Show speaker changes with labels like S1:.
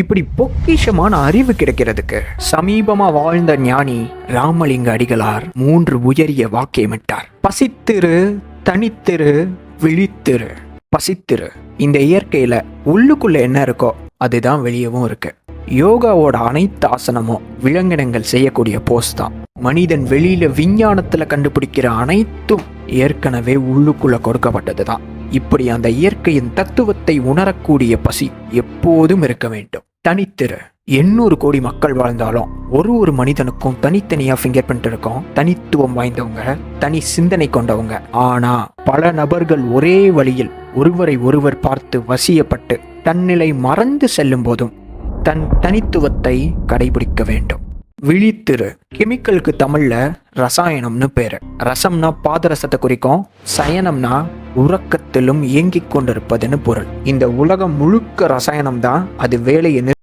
S1: இப்படி பொக்கிஷமான அறிவு கிடைக்கிறதுக்கு சமீபமா வாழ்ந்த ஞானி ராமலிங்க அடிகளார் 3 உயரிய வாக்கியமிட்டார். பசித்திரு, தனித்திரு, விழித்திரு. பசித்திரு. இந்த இயற்கையில உள்ளுக்குள்ள என்ன இருக்கோ அதுதான் வெளியவும் இருக்கு. யோகாவோட அனைத்து ஆசனமும் விலங்கினங்கள் செய்யக்கூடிய போஸ் தான். மனிதன் வெளியில விஞ்ஞானத்துல கண்டுபிடிக்கிற அனைத்தும் ஏற்கனவே உள்ளுக்குள்ள கொடுக்கப்பட்டது தான். இப்படி அந்த இயற்கையின் தத்துவத்தை உணரக்கூடிய பசி எப்போதும் இருக்க வேண்டும். தனித்திரு. 800 கோடி மக்கள் வாழ்ந்தாலும் ஒரு மனிதனுக்கும் தனித்தனியா ஃபிங்கர் பிரிண்ட் இருக்கும். தனித்துவம் வாய்ந்தவங்க, தனி சிந்தனை கொண்டவங்க. ஆனா பல நபர்கள் ஒரே வழியில் ஒருவரை ஒருவர் பார்த்து வசியப்பட்டு தன்னிலை மறந்து செல்லும் போதும் தன் தனித்துவத்தை கடைபிடிக்க வேண்டும். விழித்திரு. கெமிக்கலுக்கு தமிழ்ல ரசாயனம்னு பேரு. ரசம்னா பாதரசத்தை குறிக்கும், சயனம்னா உறக்கத்திலும் இயங்கிக் கொண்டிருப்பதுன்னு பொருள். இந்த உலகம் முழுக்க ரசாயனம் தான். அது வேலையை